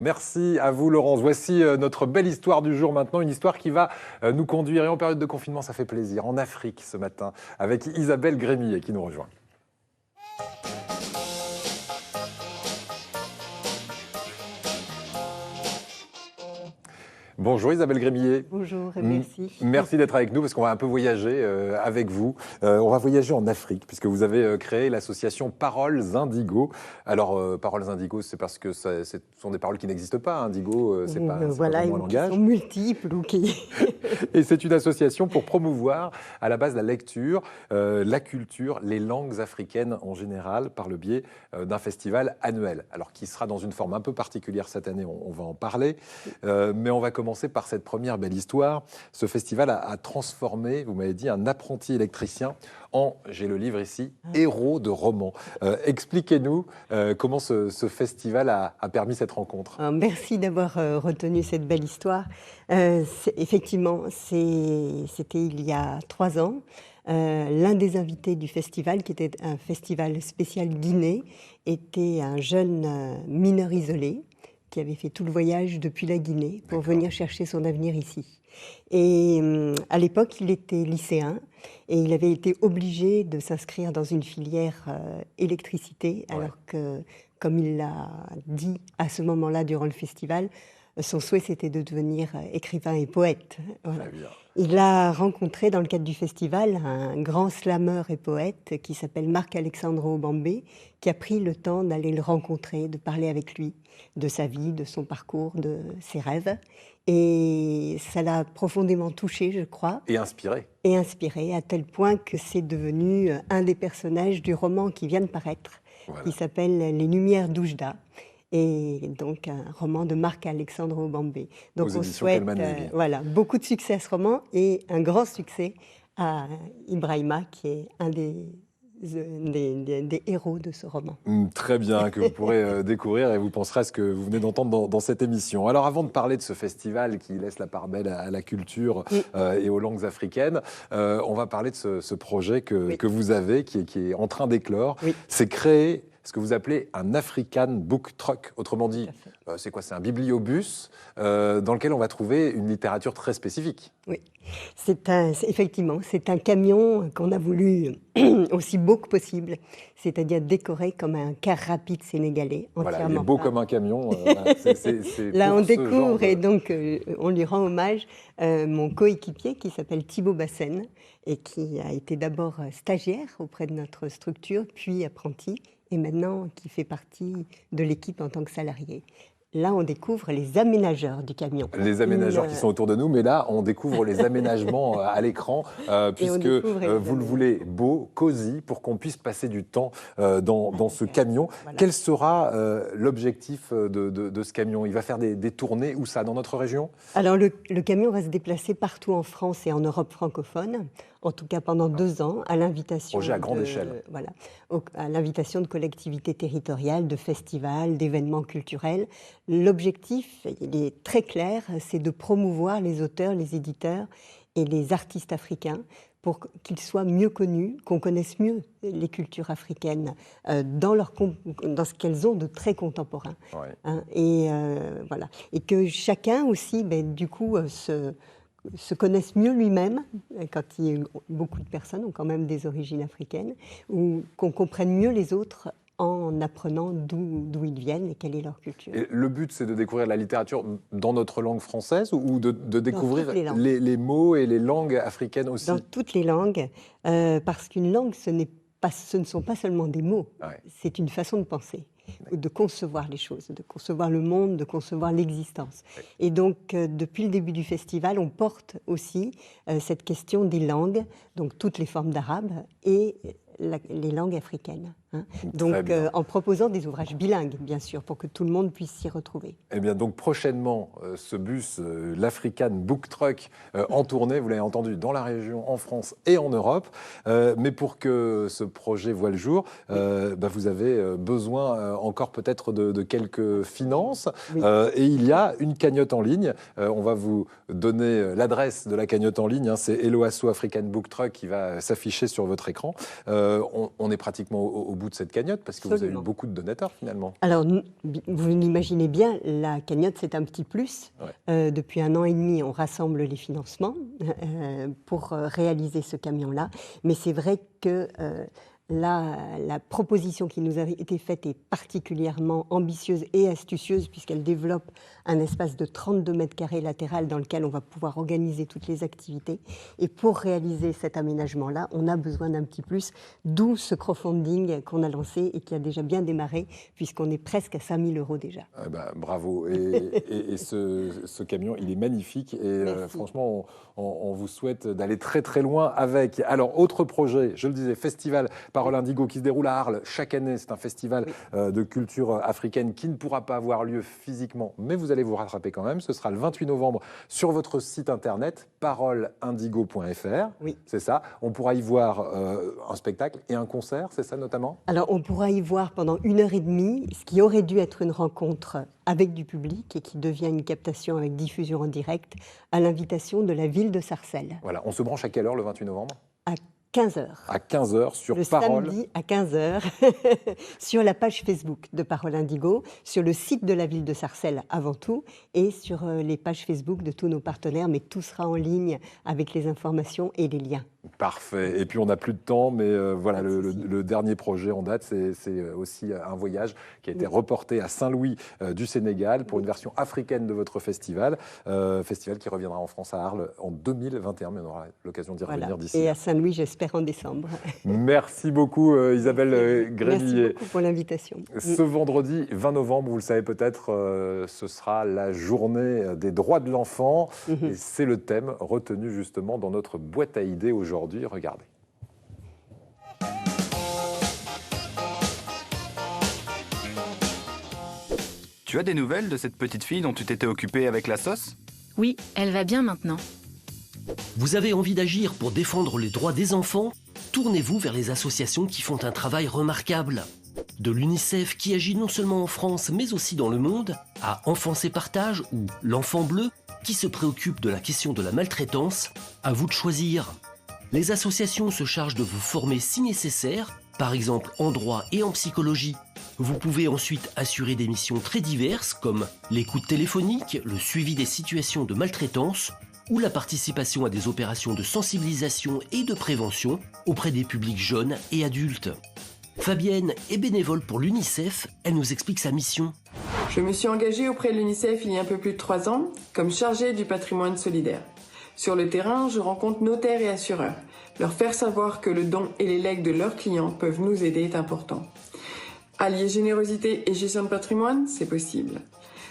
Merci à vous, Laurence. Voici notre belle histoire du jour maintenant, une histoire qui va nous conduire, et en période de confinement, ça fait plaisir, en Afrique ce matin, avec Isabelle Grémillet qui nous rejoint. Bonjour Isabelle Grémillet. Bonjour et merci. Merci d'être avec nous parce qu'on va un peu voyager avec vous. On va voyager en Afrique puisque vous avez créé l'association Paroles Indigo. Alors, Paroles Indigo, c'est parce que ce sont des paroles qui n'existent pas. Indigo, c'est pas vraiment un langage. Qui sont multiples ou qui... Et c'est une association pour promouvoir à la base la lecture, la culture, les langues africaines en général par le biais d'un festival annuel. Alors, qui sera dans une forme un peu particulière cette année, on va en parler. Mais on va commencer par cette première belle histoire. Ce festival a transformé, vous m'avez dit, un apprenti électricien en, j'ai le livre ici, héros de roman. Expliquez-nous comment ce festival a permis cette rencontre. Merci d'avoir retenu cette belle histoire. Effectivement, c'était il y a 3 ans. L'un des invités du festival, qui était un festival spécial Guinée, était un jeune mineur isolé qui avait fait tout le voyage depuis la Guinée pour venir chercher son avenir ici. Et à l'époque, il était lycéen et il avait été obligé de s'inscrire dans une filière électricité, alors que, comme il l'a dit à ce moment-là durant le festival, son souhait c'était de devenir écrivain et poète. Voilà. Il a rencontré dans le cadre du festival un grand slameur et poète qui s'appelle Marc-Alexandre Obambé, qui a pris le temps d'aller le rencontrer, de parler avec lui de sa vie, de son parcours, de ses rêves. Et ça l'a profondément touché, je crois. Et inspiré. Et inspiré, à tel point que c'est devenu un des personnages du roman qui vient de paraître, qui s'appelle Les Lumières d'Oujda. Et donc un roman de Marc-Alexandre Obambé. Donc on souhaite beaucoup de succès à ce roman et un grand succès à Ibrahima, qui est un des héros de ce roman. Très bien, que vous pourrez découvrir et vous penserez à ce que vous venez d'entendre dans cette émission. Alors avant de parler de ce festival qui laisse la part belle à la culture et aux langues africaines, on va parler de ce projet que vous avez, qui est en train d'éclore. C'est créer ce que vous appelez un African Book Truck. Autrement dit, c'est quoi? C'est un bibliobus dans lequel on va trouver une littérature très spécifique. Oui, effectivement, c'est un camion qu'on a voulu aussi beau que possible, c'est-à-dire décoré comme un car rapide sénégalais. Voilà, il est beau comme un camion. Là, on découvre et donc on lui rend hommage. Mon coéquipier qui s'appelle Thibaut Bassène et qui a été d'abord stagiaire auprès de notre structure, puis apprenti, et maintenant qui fait partie de l'équipe en tant que salarié. Là, on découvre les aménageurs du camion. Les aménageurs qui sont autour de nous, mais là, on découvre les aménagements à l'écran, puisque vous le voulez beau, cosy, pour qu'on puisse passer du temps dans ce camion. Voilà. Quel sera l'objectif de ce camion? Il va faire des tournées, où ça? Dans notre région? Alors, le camion va se déplacer partout en France et en Europe francophone, en tout cas pendant 2 ans, à l'invitation... Projet à grande échelle. Voilà, à l'invitation de collectivités territoriales, de festivals, d'événements culturels. L'objectif, il est très clair, c'est de promouvoir les auteurs, les éditeurs et les artistes africains pour qu'ils soient mieux connus, qu'on connaisse mieux les cultures africaines dans ce qu'elles ont de très contemporain. Hein, voilà. Et que chacun aussi, du coup, se connaisse mieux lui-même, quand beaucoup de personnes ont quand même des origines africaines, ou qu'on comprenne mieux les autres en apprenant d'où ils viennent et quelle est leur culture. Et le but, c'est de découvrir la littérature dans notre langue française ou de découvrir les mots et les langues africaines aussi? Dans toutes les langues, parce qu'une langue, ce ne sont pas seulement des mots, c'est une façon de penser, de concevoir les choses, de concevoir le monde, de concevoir l'existence. Et donc, depuis le début du festival, on porte aussi cette question des langues, donc toutes les formes d'arabe et les langues africaines. Hein. Donc, en proposant des ouvrages bilingues, bien sûr, pour que tout le monde puisse s'y retrouver. Eh bien, donc prochainement, ce bus, l'African Book Truck, en tournée, vous l'avez entendu, dans la région, en France et en Europe. Mais pour que ce projet voie le jour, vous avez besoin encore peut-être de quelques finances. Et il y a une cagnotte en ligne. On va vous donner l'adresse de la cagnotte en ligne. Hein, c'est Eloasso African Book Truck qui va s'afficher sur votre écran. On est pratiquement au bout de cette cagnotte, parce que vous avez eu beaucoup de donateurs finalement. Alors, vous l'imaginez bien, la cagnotte, c'est un petit plus. Ouais. Depuis 1 an et demi, on rassemble les financements pour réaliser ce camion-là. Mais c'est vrai que la proposition qui nous a été faite est particulièrement ambitieuse et astucieuse, puisqu'elle développe un espace de 32 mètres carrés latéral dans lequel on va pouvoir organiser toutes les activités. Et pour réaliser cet aménagement-là, on a besoin d'un petit plus, d'où ce crowdfunding qu'on a lancé et qui a déjà bien démarré, puisqu'on est presque à 5 000 € déjà. Bravo. Et ce camion, il est magnifique. Et franchement, on vous souhaite d'aller très très loin avec. Alors, autre projet, je le disais, Festival Parole Indigo qui se déroule à Arles chaque année. C'est un festival de culture africaine qui ne pourra pas avoir lieu physiquement, mais vous allez vous rattraper quand même. Ce sera le 28 novembre sur votre site internet paroleindigo.fr. Oui. C'est ça. On pourra y voir un spectacle et un concert, c'est ça notamment ? Alors, on pourra y voir pendant 1h30 ce qui aurait dû être une rencontre avec du public et qui devient une captation avec diffusion en direct à l'invitation de la ville de Sarcelles. Voilà. On se branche à quelle heure le 28 novembre ? À 15h. À 15h sur le Parole. Samedi à 15h sur la page Facebook de Parole Indigo, sur le site de la ville de Sarcelles avant tout et sur les pages Facebook de tous nos partenaires, mais tout sera en ligne avec les informations et les liens. Parfait. Et puis on n'a plus de temps, mais voilà, le dernier projet en date, c'est aussi un voyage qui a été reporté à Saint-Louis du Sénégal pour une version africaine de votre festival, festival qui reviendra en France à Arles en 2021, mais on aura l'occasion d'y revenir d'ici. Et à Saint-Louis, j'espère en décembre. Merci beaucoup Isabelle Grémillet. Merci beaucoup pour l'invitation. Ce vendredi 20 novembre, vous le savez peut-être, ce sera la journée des droits de l'enfant et c'est le thème retenu justement dans notre boîte à idées aujourd'hui. Regardez. Tu as des nouvelles de cette petite fille dont tu t'étais occupée avec la sauce ? Oui, elle va bien maintenant. Vous avez envie d'agir pour défendre les droits des enfants ? Tournez-vous vers les associations qui font un travail remarquable. De l'UNICEF qui agit non seulement en France mais aussi dans le monde, à Enfance et Partage ou l'Enfant Bleu qui se préoccupe de la question de la maltraitance, à vous de choisir. Les associations se chargent de vous former si nécessaire, par exemple en droit et en psychologie. Vous pouvez ensuite assurer des missions très diverses comme l'écoute téléphonique, le suivi des situations de maltraitance ou la participation à des opérations de sensibilisation et de prévention auprès des publics jeunes et adultes. Fabienne est bénévole pour l'UNICEF, elle nous explique sa mission. Je me suis engagée auprès de l'UNICEF il y a un peu plus de 3 ans comme chargée du patrimoine solidaire. Sur le terrain, je rencontre notaires et assureurs. Leur faire savoir que le don et les legs de leurs clients peuvent nous aider est important. Allier générosité et gestion de patrimoine, c'est possible.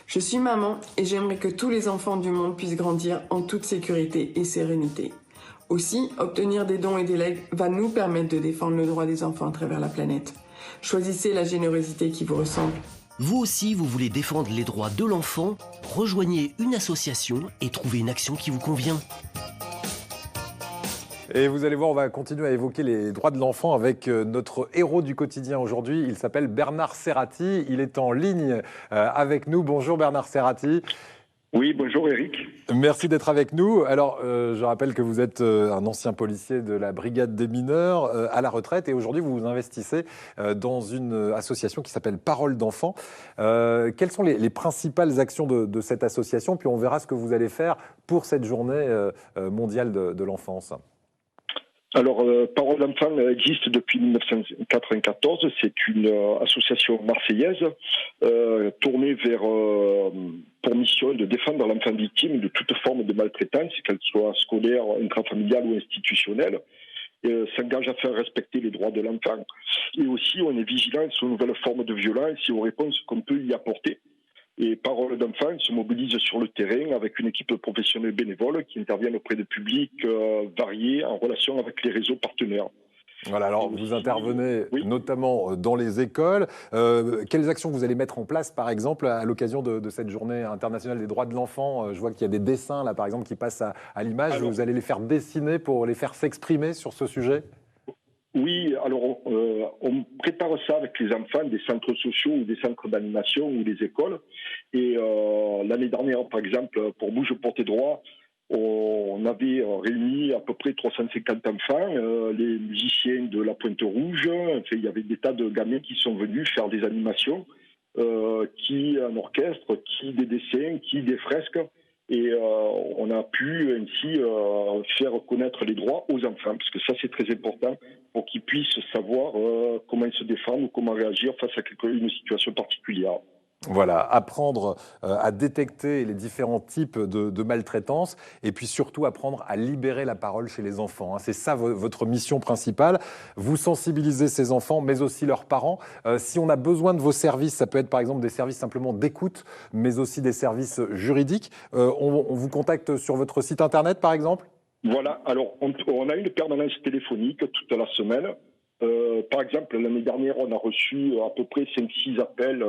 Je suis maman et j'aimerais que tous les enfants du monde puissent grandir en toute sécurité et sérénité. Aussi, obtenir des dons et des legs va nous permettre de défendre le droit des enfants à travers la planète. Choisissez la générosité qui vous ressemble. Vous aussi, vous voulez défendre les droits de l'enfant ? Rejoignez une association et trouvez une action qui vous convient. Et vous allez voir, on va continuer à évoquer les droits de l'enfant avec notre héros du quotidien aujourd'hui. Il s'appelle Bernard Serrati. Il est en ligne avec nous. Bonjour Bernard Serrati. Oui, bonjour Eric. Merci d'être avec nous. Alors, je rappelle que vous êtes un ancien policier de la brigade des mineurs à la retraite et aujourd'hui vous vous investissez dans une association qui s'appelle Parole d'enfants. Quelles sont les principales actions de cette association ? Puis on verra ce que vous allez faire pour cette journée mondiale de l'enfance. Alors, Parole d'enfants existe depuis 1994. C'est une association marseillaise tournée vers, pour mission de défendre l'enfant victime de toute forme de maltraitance, qu'elle soit scolaire, intrafamiliale ou institutionnelle. S'engage à faire respecter les droits de l'enfant. Et aussi, on est vigilant sur de nouvelles formes de violence et aux réponses qu'on peut y apporter. Et Parole d'enfants se mobilise sur le terrain avec une équipe professionnelle bénévole qui intervient auprès de publics variés en relation avec les réseaux partenaires. Voilà, alors vous intervenez notamment dans les écoles. Quelles actions vous allez mettre en place, par exemple, à l'occasion de cette journée internationale des droits de l'enfant ? Je vois qu'il y a des dessins, là, par exemple, qui passent à l'image. Alors, vous allez les faire dessiner pour les faire s'exprimer sur ce sujet ? Oui, alors on prépare ça avec les enfants des centres sociaux ou des centres d'animation ou des écoles. Et l'année dernière, par exemple, pour Bouge pour tes droits, on avait réuni à peu près 350 enfants, les musiciens de la Pointe-Rouge. Enfin, il y avait des tas de gamins qui sont venus faire des animations, qui un orchestre, qui des dessins, qui des fresques. Et on a pu ainsi faire connaître les droits aux enfants, parce que ça c'est très important pour qu'ils puissent savoir comment ils se défendent ou comment réagir face à une situation particulière. Voilà, apprendre à détecter les différents types de maltraitance et puis surtout apprendre à libérer la parole chez les enfants. C'est ça votre mission principale. Vous sensibilisez ces enfants, mais aussi leurs parents. Si on a besoin de vos services, ça peut être par exemple des services simplement d'écoute, mais aussi des services juridiques. On vous contacte sur votre site internet par exemple ? Voilà, alors on a une permanence téléphonique toute la semaine. Par exemple, l'année dernière, on a reçu à peu près 5-6 appels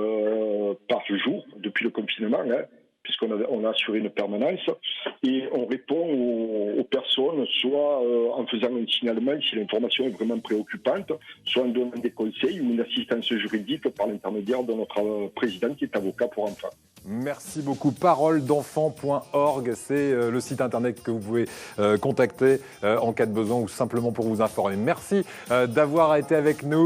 par jour depuis le confinement, puisqu'on a assuré une permanence. Et on répond aux personnes, soit en faisant un signalement si l'information est vraiment préoccupante, soit en donnant des conseils ou une assistance juridique par l'intermédiaire de notre président qui est avocat pour enfants. Merci beaucoup. Paroledenfant.org, c'est le site internet que vous pouvez contacter en cas de besoin ou simplement pour vous informer. Merci d'avoir été avec nous.